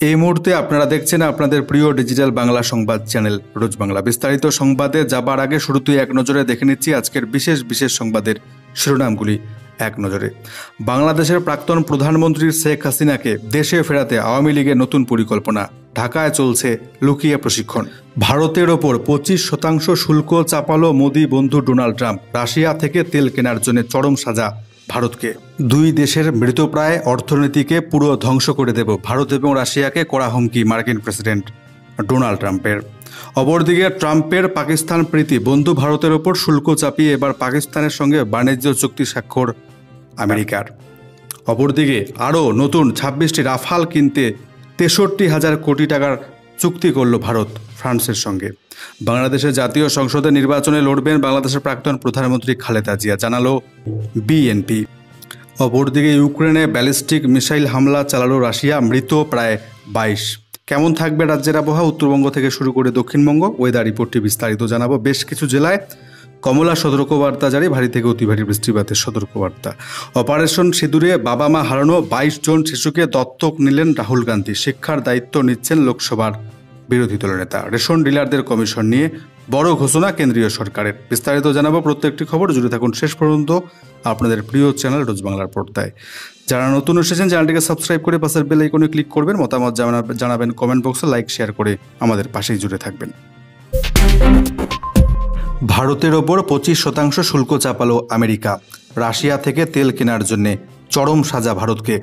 এই মুহূর্তে আপনারা দেখছেন আপনাদের প্রিয় ডিজিটাল বাংলা সংবাদ চ্যানেল রোজ বাংলা। বিস্তারিত সংবাদে যাবার আগে শুরুতেই এক নজরে দেখে নিচ্ছি আজকের বিশেষ সংবাদের শিরোনামগুলি এক নজরে। বাংলাদেশের প্রাক্তন প্রধানমন্ত্রী শেখ হাসিনাকে দেশে ফেরাতে আওয়ামী লীগের নতুন পরিকল্পনা, ঢাকায় চলছে লুকিয়ে প্রশিক্ষণ। ভারতের ওপর 25% শুল্ক চাপালো মোদি বন্ধু ডোনাল্ড ট্রাম্প, রাশিয়া থেকে তেল কেনার জন্য চরম সাজা ভারতকে। দুই দেশের মৃতপ্রায় অর্থনীতিকে পুরো ধ্বংস করে দেব, ভারত এবং রাশিয়াকে কড়া হুমকি মার্কিন প্রেসিডেন্ট ডোনাল্ড ট্রাম্পের। অপরদিকে ট্রাম্পের পাকিস্তান প্রীতি, বন্ধু ভারতের ওপর শুল্ক চাপিয়ে এবার পাকিস্তানের সঙ্গে বাণিজ্য চুক্তি স্বাক্ষর আমেরিকার। অপরদিকে আরও নতুন 26টি রাফাল কিনতে 63,000 কোটি টাকার চুক্তি করল ভারত ফ্রান্সের সঙ্গে। বাংলাদেশের জাতীয় সংসদে নির্বাচনে লড়বেন বাংলাদেশের প্রাক্তন প্রধানমন্ত্রী খালেদা জিয়া, জানালো বিএনপি। অপরদিকে ইউক্রেনে ব্যালিস্টিক মিসাইল হামলা চালালো রাশিয়া, মৃত প্রায় 22। কেমন থাকবে রাজ্যের আবহাওয়া, উত্তরবঙ্গ থেকে শুরু করে দক্ষিণবঙ্গ, ওয়েদার রিপোর্টটি বিস্তারিত জানাবো। বেশ কিছু জেলায় কমলা সতর্কবার্তা জারি, ভারী থেকে অতি ভারী বৃষ্টিপাতের সতর্কবার্তা। অপারেশন সিঁদুরে বাবা মা হারানো 22 জন শিশুকে দত্তক নিলেন রাহুল গান্ধী, শিক্ষার দায়িত্ব নিচ্ছেন লোকসভার বিরোধী দলনেতা। রেশন ডিলারদের কমিশন নিয়ে বড় ঘোষণা কেন্দ্রীয় সরকারের, বিস্তারিত জানাবো। প্রত্যেকটি খবর জুড়ে থাকুন শেষ পর্যন্ত আপনাদের প্রিয় চ্যানেল রোজ বাংলার পর্দায়। যারা নতুন এসেছেন চ্যানেলটিকে সাবস্ক্রাইব করে পাশের বেল আইকনে ক্লিক করবেন, মতামত জানাবেন কমেন্ট বক্সে, লাইক শেয়ার করে আমাদের পাশেই জুড়ে থাকবেন। ভারতের ওপর 25% শুল্ক চাপালো আমেরিকা, রাশিয়া থেকে তেল কেনার জন্যে চরম সাজা ভারতকে।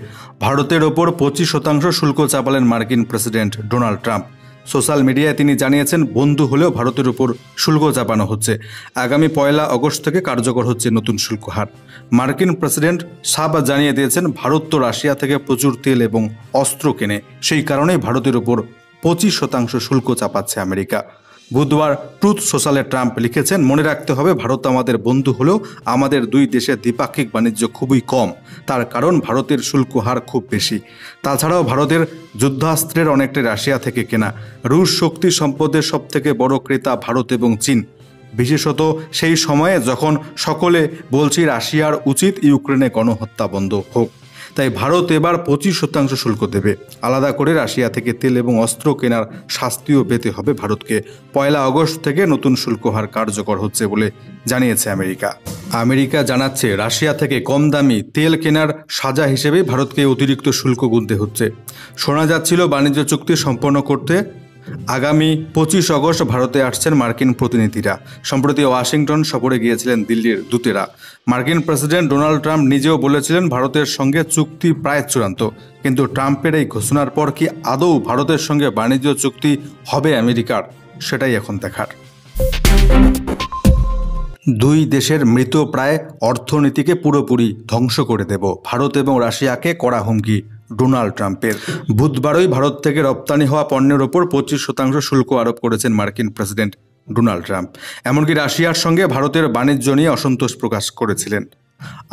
ভারতের ওপর 25% শুল্ক চাপালেন মার্কিন প্রেসিডেন্ট ডোনাল্ড ট্রাম্প। সোশ্যাল মিডিয়ায় তিনি জানিয়েছেন, বন্ধু হলেও ভারতের উপর শুল্ক চাপানো হচ্ছে। আগামী 1 আগস্ট থেকে কার্যকর হচ্ছে নতুন শুল্ক হার। মার্কিন প্রেসিডেন্ট সাফ জানিয়ে দিয়েছেন, ভারত তো রাশিয়া থেকে প্রচুর তেল এবং অস্ত্র কেনে, সেই কারণেই ভারতের উপর 25% শুল্ক চাপাচ্ছে আমেরিকা। বুধবার ট্রুথ সোশ্যালে ট্রাম্প লিখেছেন, মনে রাখতে হবে ভারত আমাদের বন্ধু হলেও আমাদের দুই দেশের দ্বিপাক্ষিক বাণিজ্য খুবই কম, তার কারণ ভারতের শুল্ক হার খুব বেশি। তাছাড়াও ভারতের যুদ্ধাস্ত্রের অনেকটাই রাশিয়া থেকে কেনা। রুশ শক্তি সম্পদের সবথেকে বড় ক্রেতা ভারত এবং চীন, বিশেষত সেই সময়ে যখন সকলে বলছি রাশিয়ার উচিত ইউক্রেনে গণহত্যা বন্ধ হোক। তাই ভারত এবার 25% শুল্ক দেবে। আলাদা করে রাশিয়া থেকে তেল এবং অস্ত্র কেনার শাস্তিও পেতে হবে ভারতকে। 1 আগস্ট থেকে নতুন শুল্ক হার কার্যকর হচ্ছে বলে জানিয়েছে আমেরিকা। আমেরিকা জানাচ্ছে, রাশিয়া থেকে কম দামি তেল কেনার সাজা হিসেবে ভারতকে অতিরিক্ত শুল্ক গুনতে হচ্ছে। শোনা যাচ্ছিল বাণিজ্য চুক্তি সম্পন্ন করতে আগামী 25 আগস্ট ভারতে আসছেন মার্কিন প্রতিনিধিরা। সম্প্রতি ওয়াশিংটন সফরে গিয়েছিলেন দিল্লির দূতেরা। মার্কিন প্রেসিডেন্ট ডোনাল্ড ট্রাম্প নিজেও বলেছিলেন ভারতের সঙ্গে চুক্তি প্রায় চূড়ান্ত। কিন্তু ট্রাম্পের এই ঘোষণার পর কি আদৌ ভারতের সঙ্গে বাণিজ্য চুক্তি হবে আমেরিকার, সেটাই এখন দেখার। দুই দেশের মৃত প্রায় অর্থনীতিকে পুরোপুরি ধ্বংস করে দেব, ভারত এবং রাশিয়াকে কড়া হুমকি ডোনাল্ড ট্রাম্পের। বুধবারই ভারত থেকে রপ্তানি হওয়া পণ্যের ওপর 25% শুল্ক আরোপ করেছেন মার্কিন প্রেসিডেন্ট ডোনাল্ড ট্রাম্প। এমনকি রাশিয়ার সঙ্গে ভারতের বাণিজ্য নিয়ে অসন্তোষ প্রকাশ করেছিলেন।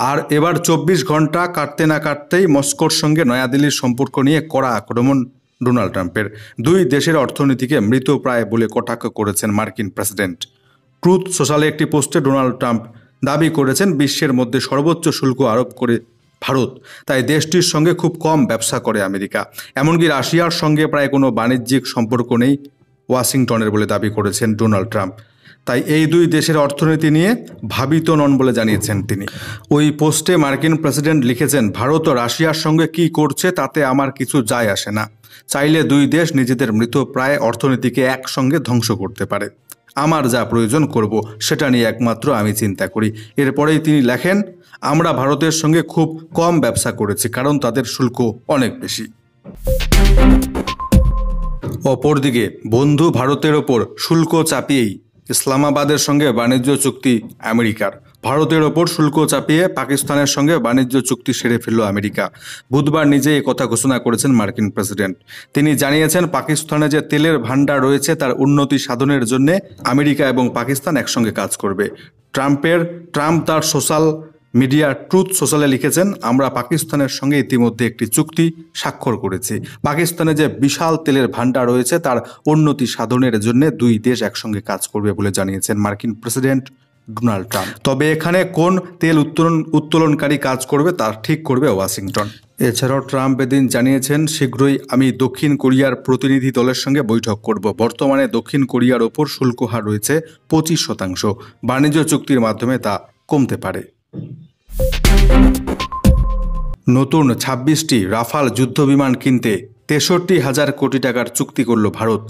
আর এবার 24 ঘন্টা কাটতে না কাটতেই মস্কোর সঙ্গে নয়াদিল্লির সম্পর্ক নিয়ে কড়া আক্রমণ ডোনাল্ড ট্রাম্পের। দুই দেশের অর্থনীতিকে মৃতপ্রায় বলে কটাক্ষ করেছেন মার্কিন প্রেসিডেন্ট। ট্রুথ সোশ্যালে একটি পোস্টে ডোনাল্ড ট্রাম্প দাবি করেছেন, বিশ্বের মধ্যে সর্বোচ্চ শুল্ক আরোপ করে ভারত, তাই দেশটির সঙ্গে খুব কম ব্যবসা করে আমেরিকা। এমনকি রাশিয়ার সঙ্গে প্রায় কোনো বাণিজ্যিক সম্পর্ক নেই ওয়াশিংটনের বলে দাবি করেছেন ডোনাল্ড ট্রাম্প। তাই এই দুই দেশের অর্থনীতি নিয়ে ভাবিত নন বলে জানিয়েছেন তিনি। ওই পোস্টে মার্কিন প্রেসিডেন্ট লিখেছেন, ভারত ও রাশিয়ার সঙ্গে কি করছে তাতে আমার কিছু যায় আসে না। চাইলে দুই দেশ নিজেদের মৃতপ্রায় অর্থনীতিকে একসঙ্গে ধ্বংস করতে পারে। আমার যা প্রয়োজন করব সেটা নিয়ে একমাত্র আমি চিন্তা করি। এরপরেই তিনি লেখেন, আমরা ভারতের সঙ্গে খুব কম ব্যবসা করেছি কারণ তাদের শুল্ক অনেক বেশি। অপরদিকে বন্ধু ভারতের ওপর শুল্ক চাপিয়েই ইসলামাবাদের সঙ্গে বাণিজ্য চুক্তি আমেরিকার। ভারতের ওপর শুল্ক চাপিয়ে পাকিস্তানের সঙ্গে বাণিজ্য চুক্তি সেরে ফেলল আমেরিকা। বুধবার নিজে এই কথা ঘোষণা করেছেন মার্কিন প্রেসিডেন্ট। তিনি জানিয়েছেন, পাকিস্তানে যে তেলের ভান্ডার রয়েছে তার উন্নতি সাধনের জন্য আমেরিকা এবং পাকিস্তান একসঙ্গে কাজ করবে। ট্রাম্প তার সোশ্যাল মিডিয়া ট্রুথ সোশ্যালে লিখেছেন, আমরা পাকিস্তানের সঙ্গে ইতিমধ্যে একটি চুক্তি স্বাক্ষর করেছি। পাকিস্তানে যে বিশাল তেলের ভান্ডার রয়েছে তার উন্নতি সাধনের জন্য দুই দেশ একসঙ্গে কাজ করবে বলে জানিয়েছেন মার্কিন প্রেসিডেন্ট ডোনাল্ড ট্রাম্প। তবে এখানে কোন তেল উত্তোলনকারী কাজ করবে তা ঠিক করবে ওয়াশিংটন। এছাড়াও ট্রাম্প এদিন জানিয়েছেন, শীঘ্রই আমি দক্ষিণ কোরিয়ার প্রতিনিধি দলের সঙ্গে বৈঠক করব। বর্তমানে দক্ষিণ কোরিয়ার ওপর শুল্ক হার রয়েছে 25%। বাণিজ্য চুক্তির মাধ্যমে তা কমতে পারে। নতুন 26টি রাফাল যুদ্ধবিমান কিনতে 63,000 কোটি টাকার চুক্তি করল ভারত।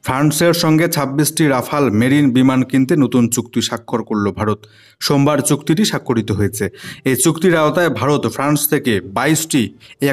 ফ্রান্সের সঙ্গে 26টি রাফাল মেরিন বিমান কিনতে নতুন চুক্তি স্বাক্ষর করল ভারত। সোমবার চুক্তিটি স্বাক্ষরিত হয়েছে। এই চুক্তির আওতায় ভারত ফ্রান্স থেকে 22টি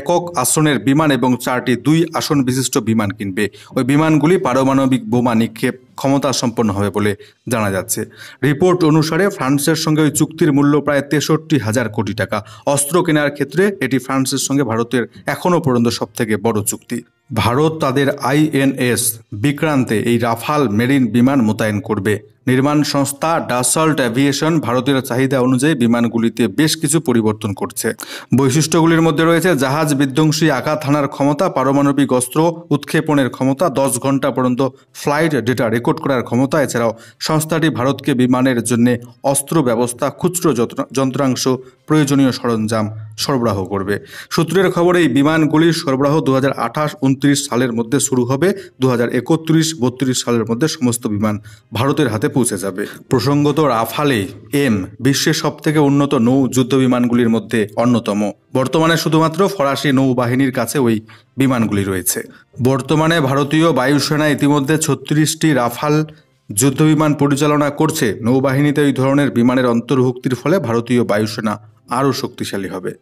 একক আসনের বিমান এবং 4টি 2 আসন বিশিষ্ট বিমান কিনবে। ওই বিমানগুলি পারমাণবিক বোমা নিক্ষেপ ক্ষমতা সম্পন্ন হবে বলে জানা যাচ্ছে। রিপোর্ট অনুসারে ফ্রান্সের সঙ্গে ওই চুক্তির মূল্য প্রায় 63,000 কোটি টাকা। অস্ত্র কেনার ক্ষেত্রে এটি ফ্রান্সের সঙ্গে ভারতের এখনও পর্যন্ত সবথেকে বড় চুক্তি। ভারত তাদের আইএনএস বিক্রান্তে এই রাফাল মেরিন বিমান মোতায়েন করবে। নির্মাণ সংস্থা ডাসল্ট অ্যাভিয়েশন ভারতের চাহিদা অনুযায়ী বিমানগুলিতে বেশ কিছু পরিবর্তন করছে। বৈশিষ্ট্যগুলির মধ্যে রয়েছে জাহাজ বিধ্বংসী আঘাত হানার ক্ষমতা, পারমাণবিক অস্ত্র উৎক্ষেপণের ক্ষমতা, 10 ঘন্টা পর্যন্ত ফ্লাইট ডেটা রেকর্ড করার ক্ষমতা। এছাড়াও সংস্থাটি ভারতকে বিমানের জন্য অস্ত্র ব্যবস্থা, খুচরো যন্ত্রাংশ, প্রয়োজনীয় সরঞ্জাম সরবরাহ করবে। সূত্রের খবর, এই বিমানগুলির সরবরাহ 2028-29 সালের মধ্যে শুরু হবে। 2031-32 সালের মধ্যে সমস্ত বিমান ভারতের হাতে পৌঁছে যাবে। প্রসঙ্গত, রাফালে এম বিশ্বের সবথেকে উন্নত নৌ যুদ্ধ বিমানগুলির মধ্যে অন্যতম। বর্তমানে শুধুমাত্র ফরাসি নৌবাহিনীর কাছে ওই বিমানগুলি রয়েছে। বর্তমানে ভারতীয় বায়ুসেনা ইতিমধ্যে 36টি রাফাল যুদ্ধবিমান পরিচালনা করছে। নৌবাহিনীতে এই ধরনের বিমানের অন্তর্ভুক্তির ফলে ভারতীয় বায়ুসেনা আরও শক্তিশালী হবে।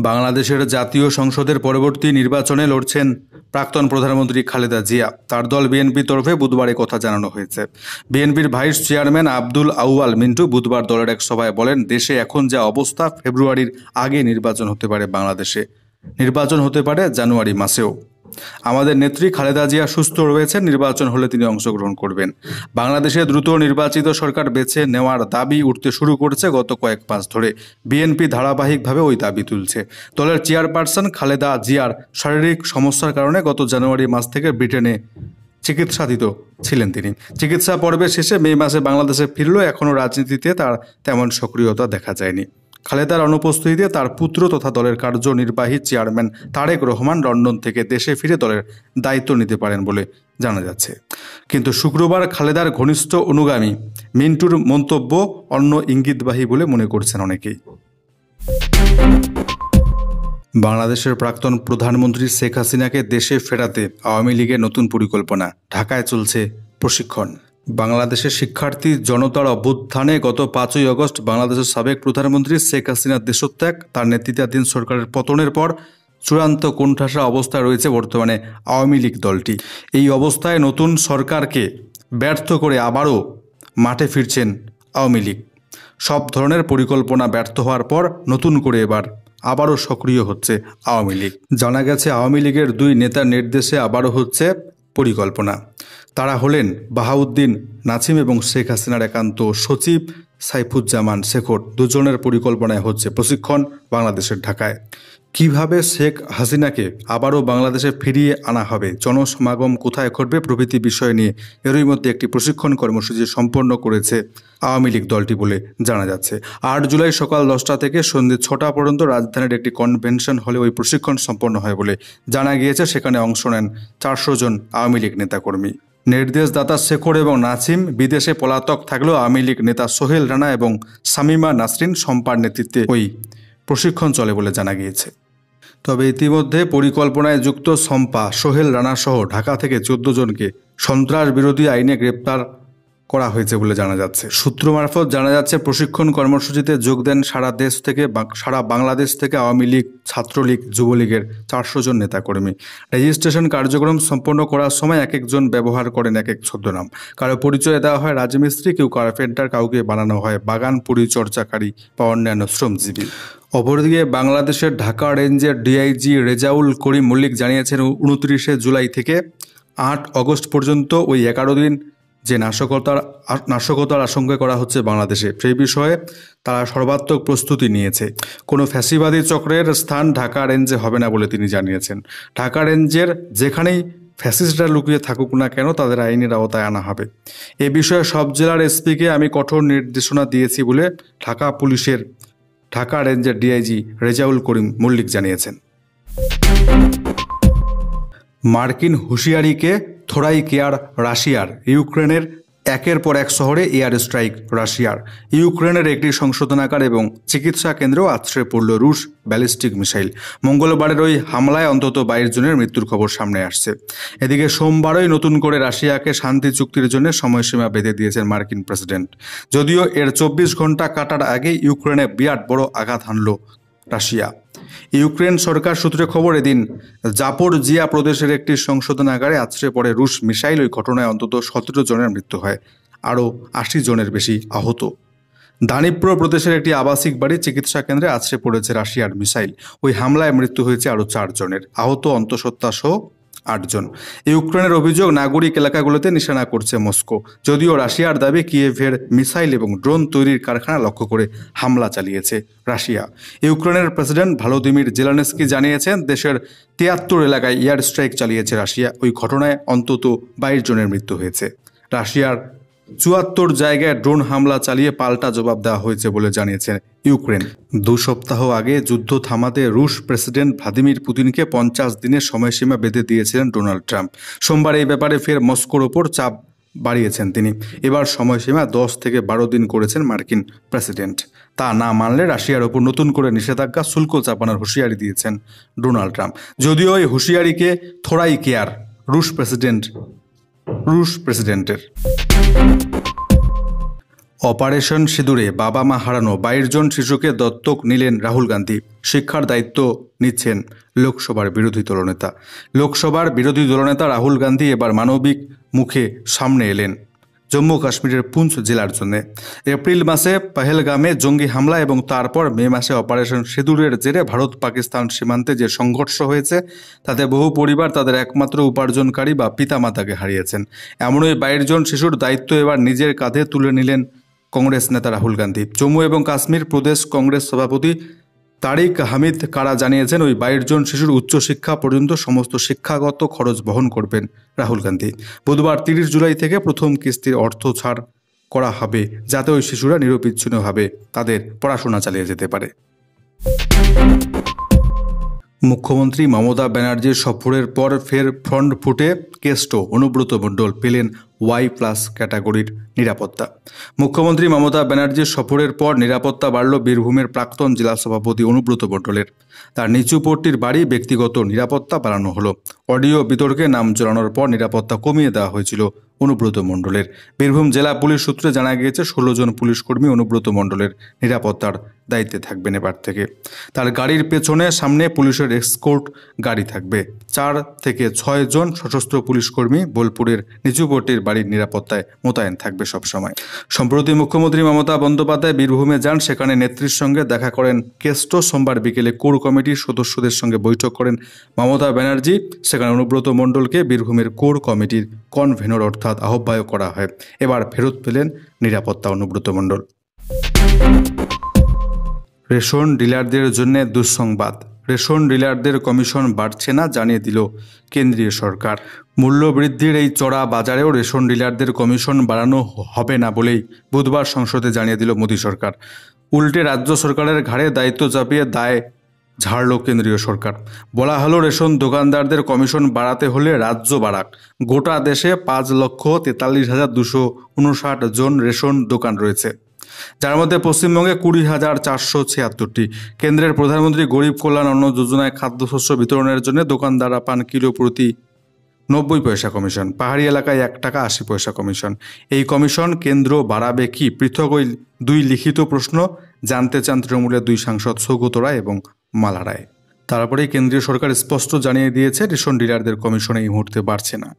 বাংলাদেশের জাতীয় সংসদের পরবর্তী নির্বাচনে লড়ছেন প্রাক্তন প্রধানমন্ত্রী খালেদা জিয়া। তার দল বিএনপির তরফে বুধবার কথা জানানো হয়েছে। বিএনপির ভাইস চেয়ারম্যান আব্দুল আউয়াল মিন্টু বুধবার দলের এক সভায় বলেন, দেশে এখন যা অবস্থা, ফেব্রুয়ারির আগে নির্বাচন হতে পারে। বাংলাদেশে নির্বাচন হতে পারে জানুয়ারি মাসেও। আমাদের নেত্রী খালেদা জিয়া সুস্থ রয়েছেন, নির্বাচন হলে তিনি অংশগ্রহণ করবেন। বাংলাদেশে দ্রুত নির্বাচিত সরকার বেছে নেওয়ার দাবি উঠতে শুরু করেছে গত কয়েক মাস ধরে। বিএনপি ধারাবাহিকভাবে ওই দাবি তুলছে। দলের চেয়ারপারসন খালেদা জিয়ার শারীরিক সমস্যার কারণে গত জানুয়ারি মাস থেকে ব্রিটেনে চিকিৎসাধীন ছিলেন তিনি। চিকিৎসা পর্বের শেষে মে মাসে বাংলাদেশে ফিরলেও এখনও রাজনীতিতে তার তেমন সক্রিয়তা দেখা যায়নি। খালেদার অনুপস্থিতিতে তার পুত্র তথা দলের কার্যনির্বাহী চেয়ারম্যান তারেক রহমান লন্ডন থেকে দেশে ফিরে দলের দায়িত্ব নিতে পারেন বলে জানা যাচ্ছে। কিন্তু শুক্রবার খালেদার ঘনিষ্ঠ অনুগামী মিন্টুর মন্তব্য অন্য ইঙ্গিতবাহী বলে মনে করছেন অনেকেই। বাংলাদেশের প্রাক্তন প্রধানমন্ত্রী শেখ হাসিনাকে দেশে ফেরাতে আওয়ামী লীগের নতুন পরিকল্পনা। ঢাকায় চলছে প্রশিক্ষণ। বাংলাদেশের শিক্ষার্থী জনতার অভ্যুত্থানে গত 5ই আগস্ট বাংলাদেশের সাবেক প্রধানমন্ত্রী শেখ হাসিনার দেশত্যাগ, তার নেতৃত্বাধীন সরকারের পতনের পর চূড়ান্ত কোণঠাসা অবস্থায় রয়েছে বর্তমানে আওয়ামী লীগ দলটি। এই অবস্থায় নতুন সরকারকে ব্যর্থ করে আবারও মাঠে ফিরছেন আওয়ামী লীগ। সব ধরনের পরিকল্পনা ব্যর্থ হওয়ার পর নতুন করে এবার আবারও সক্রিয় হচ্ছে আওয়ামী লীগ। জানা গেছে আওয়ামী লীগের 2 নেতার নির্দেশে আবারও হচ্ছে পরিকল্পনা। তারা হলেন বাহাউদ্দিন নাছিম এবং শেখ হাসিনার একান্ত সচিব সাইফুজ্জামান শেখর। দুজনের পরিকল্পনায় হচ্ছে প্রশিক্ষণ বাংলাদেশের ঢাকায়। কিভাবে শেখ হাসিনাকে আবারও বাংলাদেশে ফিরিয়ে আনা হবে, জনসমাগম কোথায় ঘটবে প্রভৃতি বিষয় নিয়ে এরই মধ্যে একটি প্রশিক্ষণ কর্মসূচি সম্পন্ন করেছে আওয়ামী লীগ দলটি বলে জানা যাচ্ছে। 8 জুলাই সকাল 10টা থেকে সন্ধ্যে 6টা পর্যন্ত রাজধানীর একটি কনভেনশন হলে ওই প্রশিক্ষণ সম্পন্ন হয় বলে জানা গিয়েছে। সেখানে অংশ নেন 400 জন আওয়ামী লীগ নেতাকর্মী। নির্দেশদাতা শেখর এবং নাছিম বিদেশে পলাতক থাকলেও আওয়ামী লীগ নেতা সোহেল রানা এবং শামীমা নাসরিন শম্পার নেতৃত্বে ওই প্রশিক্ষণ চলে বলে জানা গিয়েছে। তবে ইতিমধ্যে পরিকল্পনায় যুক্ত শম্পা, সোহেল রানা সহ ঢাকা থেকে 14 জনকে সন্ত্রাস বিরোধী আইনে গ্রেপ্তার করা হয়েছে বলে জানা যাচ্ছে। সূত্র মারফত জানা যাচ্ছে প্রশিক্ষণ কর্মসূচিতে যোগ দেন সারা বাংলাদেশ থেকে আওয়ামী লীগ, ছাত্রলীগ, যুবলীগের 400 জন নেতাকর্মী। রেজিস্ট্রেশন কার্যক্রম সম্পন্ন করার সময় এক একজন ব্যবহার করেন এক এক ছদ্মনাম। কারো পরিচয় দেওয়া হয় রাজমিস্ত্রি, কেউ কার্পেন্টার, কাউকে বানানো হয় বাগান পরিচর্যাকারী বা অন্যান্য শ্রমজীবী। অপরদিকে বাংলাদেশের ঢাকা রেঞ্জের ডিআইজি রেজাউল করিম মল্লিক জানিয়েছেন 29শে জুলাই থেকে 8 আগস্ট পর্যন্ত ওই 11 দিন যে নাশকতার আশঙ্কা করা হচ্ছে বাংলাদেশে, সেই বিষয়ে তারা সর্বাত্মক প্রস্তুতি নিয়েছে। কোনো ফ্যাসিবাদী চক্রের স্থান ঢাকা রেঞ্জে হবে না বলে তিনি জানিয়েছেন। ঢাকা রেঞ্জের যেখানেই ফ্যাসিস্টরা লুকিয়ে থাকুক না কেন, তাদের আইনের আওতায় আনা হবে। এ বিষয়ে সব জেলার এসপিকে আমি কঠোর নির্দেশনা দিয়েছি বলে ঢাকা রেঞ্জের ডিআইজি রেজাউল করিম মল্লিক জানিয়েছেন। মার্কিন হুঁশিয়ারিকে থোড়াই কেয়ার রাশিয়ার। ইউক্রেনের একের পর এক শহরে এয়ার স্ট্রাইক রাশিয়ার। ইউক্রেনের একটি সংশোধনাগার এবং চিকিৎসা কেন্দ্রেও আছড়ে পড়ল রুশ ব্যালিস্টিক মিসাইল। মঙ্গলবারের ওই হামলায় অন্তত 22 জনের মৃত্যুর খবর সামনে আসছে। এদিকে সোমবারই নতুন করে রাশিয়াকে শান্তি চুক্তির জন্য সময়সীমা বেঁধে দিয়েছেন মার্কিন প্রেসিডেন্ট। যদিও এর 24 ঘন্টা কাটার আগে ইউক্রেনে বিরাট বড় আঘাত হানল রাশিয়া। ইউক্রেন সরকার সূত্রে খবর, এদিন জাপোরজিয়া প্রদেশের একটি সংশোধনাগারে আছড়ে পড়ে রুশ মিসাইল। ওই ঘটনায় অন্তত 17 জনের মৃত্যু হয়, আরও 80 জনের বেশি আহত। দানিপ্রো প্রদেশের একটি আবাসিক বাড়ি চিকিৎসা কেন্দ্রে আছড়ে পড়েছে রাশিয়ার মিসাইল। ওই হামলায় মৃত্যু হয়েছে আরও 4 জনের, আহত অন্তঃসত্ত্বা সহ 8 জন। ইউক্রেনের অভিযোগ, নাগরিক এলাকাগুলোতে নিশানা করছে মস্কো। যদিও রাশিয়ার দাবি, কিয়েভের মিসাইল এবং ড্রোন তৈরির কারখানা লক্ষ্য করে হামলা চালিয়েছে রাশিয়া। ইউক্রেনের প্রেসিডেন্ট ভলোদিমির জেলেনস্কি জানিয়েছেন, দেশের 73 এলাকায় এয়ার স্ট্রাইক চালিয়েছে রাশিয়া। ওই ঘটনায় অন্তত 22 জনের মৃত্যু হয়েছে। রাশিয়ার 74 জায়গায় ড্রোন হামলা চালিয়ে পাল্টা জবাব দেওয়া হয়েছে বলে জানিয়েছে ইউক্রেন। 2 সপ্তাহ আগে যুদ্ধ থামাতে রুশ প্রেসিডেন্ট ভ্লাদিমির পুতিনকে 50 দিনের সময়সীমা বেঁধে দিয়েছিলেন ডোনাল্ড ট্রাম্প। সোমবার এই ব্যাপারে ফের মস্কোর ওপর চাপ বাড়িয়েছেন তিনি। এবার সময়সীমা 10 থেকে 12 দিন করেছেন মার্কিন প্রেসিডেন্ট। তা না মানলে রাশিয়ার ওপর নতুন করে নিষেধাজ্ঞা শুল্ক চাপানোর হুঁশিয়ারি দিয়েছেন ডোনাল্ড ট্রাম্প। যদিও এই হুঁশিয়ারিকে থোড়াই কেয়ার রুশ প্রেসিডেন্টের। অপারেশন সিঁদুরে বাবা মা হারানো 22 জন শিশুকে দত্তক নিলেন রাহুল গান্ধী। শিক্ষার দায়িত্ব নিচ্ছেন লোকসভার বিরোধী দলনেতা রাহুল গান্ধী এবার মানবিক মুখে সামনে এলেন জম্মু কাশ্মীরের পুঞ্চ জেলার জন্য। এপ্রিল মাসে পহেলগামে জঙ্গি হামলা এবং তারপর মে মাসে অপারেশন সিঁদুরের জেরে ভারত পাকিস্তান সীমান্তে যে সংঘর্ষ হয়েছে, তাতে বহু পরিবার তাদের একমাত্র উপার্জনকারী বা পিতামাতাকে হারিয়েছেন। এমনই 22 জন শিশুর দায়িত্ব এবার নিজের কাঁধে তুলে নিলেন কংগ্রেস নেতা রাহুল গান্ধী। জম্মু এবং কাশ্মীর প্রদেশ কংগ্রেস সভাপতি তারিক হামিদ কারা জানিয়েছেন, ওই 22 জন শিশুর উচ্চশিক্ষা পর্যন্ত সমস্ত শিক্ষাগত খরচ বহন করবেন রাহুল গান্ধী। বুধবার 30 জুলাই থেকে প্রথম কিস্তির অর্থ ছাড় করা হবে, যাতে ওই শিশুরা নিরবিচ্ছিন্নভাবে তাদের পড়াশোনা চালিয়ে যেতে পারে। মুখ্যমন্ত্রী মমতা ব্যানার্জির সফরের পর ফের ফ্রন্ট ফুটে কেষ্ট। অনুব্রত মণ্ডল পেলেন Y+ ক্যাটাগরির নিরাপত্তা। মুখ্যমন্ত্রী মমতা ব্যানার্জির সফরের পর নিরাপত্তা বাড়ল বীরভূমের প্রাক্তন জেলা সভাপতি অনুব্রত মণ্ডলের। তার নিচুপট্টির বাড়ি ব্যক্তিগত নিরাপত্তা বাড়ানো হলো। অডিও বিতর্কে নাম জড়ানোর পর নিরাপত্তা কমিয়ে দেওয়া হয়েছিল অনুব্রত মণ্ডলের। বীরভূম জেলা পুলিশ সূত্রে জানা গিয়েছে, 16 জন পুলিশ কর্মী অনুব্রত মণ্ডলের নিরাপত্তার দায়িত্বে থাকবেন এবার থেকে। তার গাড়ির পেছনে সামনে পুলিশের এসকোর্ট গাড়ি থাকবে। 4 থেকে 6 জন সশস্ত্র পুলিশ কর্মী বোলপুরের নিচুপট্টির বাড়ির নিরাপত্তায় মোতায়েন থাকবে সবসময়। সম্প্রতি মুখ্যমন্ত্রী মমতা বন্দ্যোপাধ্যায় বীরভূমে যান, সেখানে নেত্রীর সঙ্গে দেখা করেন কেষ্ট। সোমবার বিকেলে কোর কমিটির সদস্যদের সঙ্গে বৈঠক করেন মমতা ব্যানার্জি। সেখানে অনুব্রত মণ্ডলকে বীরভূমের কোর কমিটির কনভেনর অর্থাৎ আহ্বায়ক করা হয়। এবার ফেরত পেলেন নিরাপত্তা অনুব্রত মণ্ডল। রেশন ডিলারদের জন্য দুঃসংবাদ। রেশন ডিলারদের কমিশন বাড়ছে না, জানিয়ে দিল কেন্দ্রীয় সরকার। মূল্যবৃদ্ধির এই চড়া বাজারেও রেশন ডিলারদের কমিশন বাড়ানো হবে না বলেই বুধবার সংসদে জানিয়ে দিল মোদী সরকার। উল্টে রাজ্য সরকারের ঘাড়ে দায়িত্ব চাপিয়ে দায় ঝাড়ল কেন্দ্রীয় সরকার। বলা হলো, রেশন দোকানদারদের কমিশন বাড়াতে হলে রাজ্য বাড়াক। গোটা দেশে 5,43,259 জন রেশন দোকান রয়েছে, যার মধ্যে পশ্চিমবঙ্গে 20,476টি। কেন্দ্রের প্রধানমন্ত্রী গরিব কল্যাণ অন্ন যোজনায় খাদ্যশস্য বিতরণের জন্য দোকানদাররা পান কিলো প্রতি 90 পয়সা কমিশন। পাহাড়ি এলাকায় 1 টাকা 80 পয়সা কমিশন। এই কমিশন কেন্দ্র বাড়াবে কি? পৃথক ওই 2 লিখিত প্রশ্ন জানতে চান তৃণমূলের 2 সাংসদ সৌগত রায় এবং মালা রায়। তারপরেই কেন্দ্রীয় সরকার স্পষ্ট জানিয়ে দিয়েছে, রেশন ডিলারদের কমিশন এই মুহূর্তে বাড়ছে না।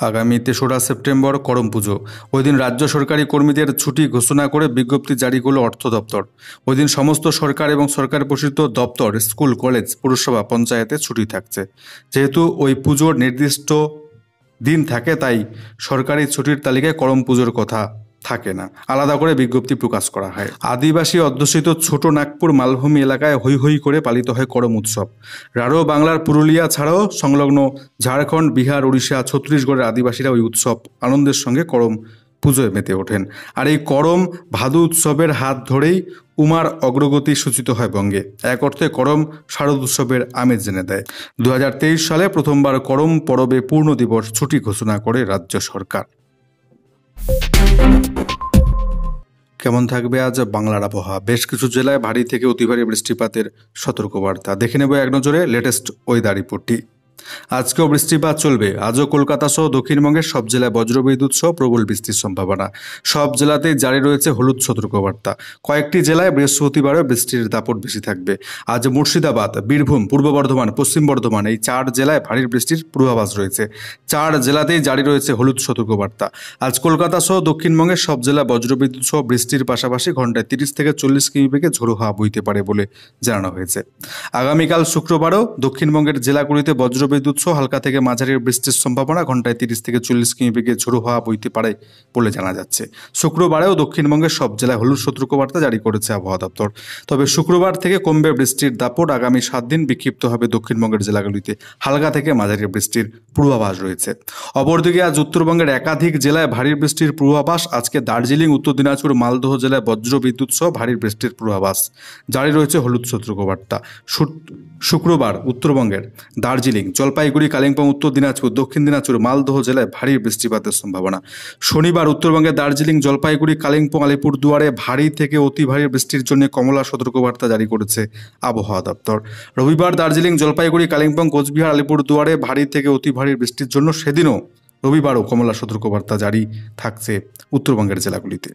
আগামী 3রা সেপ্টেম্বর করম পুজো। ওই দিন রাজ্য সরকারি কর্মীদের ছুটি ঘোষণা করে বিজ্ঞপ্তি জারি করল অর্থ দপ্তর। ওই দিন সমস্ত সরকার এবং সরকার পোষিত দপ্তর, স্কুল, কলেজ, পুরসভা, পঞ্চায়েতে ছুটি থাকছে। যেহেতু ওই পুজোর নির্দিষ্ট দিন থাকে, তাই সরকারি ছুটির তালিকায় করম পুজোর কথা থাকে না, আলাদা করে বিজ্ঞপ্তি প্রকাশ করা হয়। আদিবাসী অধ্যুষিত ছোট নাগপুর মালভূমি এলাকায় হৈ হৈ করে পালিত হয় করম উৎসব। রাঢ় বাংলার পুরুলিয়া ছাড়াও সংলগ্ন ঝাড়খণ্ড, বিহার, উড়িষ্যা, ছত্তিশগড়ের আদিবাসীরা ওই উৎসব আনন্দের সঙ্গে করম পুজোয় মেতে ওঠেন। আর এই করম ভাদু উৎসবের হাত ধরেই উমার অগ্রগতি সূচিত হয় বঙ্গে। এক অর্থে করম শারদ উৎসবের আমেজ এনে দেয়। 2023 সালে প্রথমবার করম পরবে পূর্ণ দিবস ছুটি ঘোষণা করে রাজ্য সরকার। কেমন থাকবে আজ বাংলার আবহাওয়া? বেশ কিছু জেলায় ভারী থেকে অতি ভারী বৃষ্টিপাতের সতর্কবার্তা। দেখে নেব এক নজরে লেটেস্ট ওয়েদার রিপোর্টটি। আজকেও বৃষ্টিপাত চলবে। আজও কলকাতা সহ দক্ষিণবঙ্গের সব জেলায় বজ্রবিদ্যুৎ সহ প্রবল বৃষ্টির সম্ভাবনা। সব জেলাতেই জারি রয়েছে হলুদ সতর্কবার্তা। কয়েকটি জেলায় বৃহস্পতিবারও বৃষ্টির দাপট বেশি থাকবে। আজ মুর্শিদাবাদ, বীরভূম, পূর্ব বর্ধমান, পশ্চিম বর্ধমান এই 4 জেলায় ভারী বৃষ্টির পূর্বাভাস রয়েছে। 4 জেলাতেই জারি রয়েছে হলুদ সতর্কবার্তা। আজ কলকাতা সহ দক্ষিণবঙ্গের সব জেলায় বজ্রবিদ্যুৎ সহ বৃষ্টির পাশাপাশি ঘন্টায় 30 থেকে 40 কিমি বেগে ঝোড়ো হাওয়া বইতে পারে বলে জানানো হয়েছে। আগামীকাল শুক্রবারও দক্ষিণবঙ্গের জেলাগুলিতে বজ্রবিদ্যুৎ সহ হালকা থেকে মাঝারি বৃষ্টির সম্ভাবনা। ঘন্টায় 30 থেকে 40 কিমি বেগে ঝোড়ো হাওয়া বইতে পারে বলে জানা যাচ্ছে। শুক্রবারেও দক্ষিণবঙ্গের সব জেলায় হলুদ সতর্কবার্তা জারি করেছে আবহাওয়া দপ্তর। তবে শুক্রবার থেকে কমবে বৃষ্টির দাপট। আগামী 7 দিন বিক্ষিপ্ত হবে দক্ষিণবঙ্গের জেলাগুলিতে হালকা থেকে মাঝারি বৃষ্টির পূর্বাভাস রয়েছে। অপরদিকে আজ উত্তরবঙ্গের একাধিক জেলায় ভারী বৃষ্টির পূর্বাভাস। আজকে দার্জিলিং, উত্তর দিনাজপুর, মালদহ জেলায় বজ্রবিদ্যুৎ সহ ভারী বৃষ্টির পূর্বাভাস জারি রয়েছে হলুদ সতর্কবার্তা। শুক্রবার উত্তরবঙ্গের দার্জিলিং, জলপাইগুড়ি, কালিম্পং, উত্তর দিনাজপুর, দক্ষিণ দিনাজপুর, মালদহ জেলায় ভারী বৃষ্টিপাতের সম্ভাবনা। শনিবার উত্তরবঙ্গের দার্জিলিং, জলপাইগুড়ি, কালিম্পং, আলিপুরদুয়ারে ভারী থেকে অতি ভারী বৃষ্টির জন্য কমলা সতর্কবার্তা জারি করেছে আবহাওয়া দপ্তর। রবিবার দার্জিলিং, জলপাইগুড়ি, কালিম্পং, কোচবিহার, আলিপুরদুয়ারে ভারী থেকে অতি ভারী বৃষ্টির জন্য সেদিনও রবিবারও কমলা সতর্কবার্তা জারি থাকছে উত্তরবঙ্গের জেলাগুলিতে।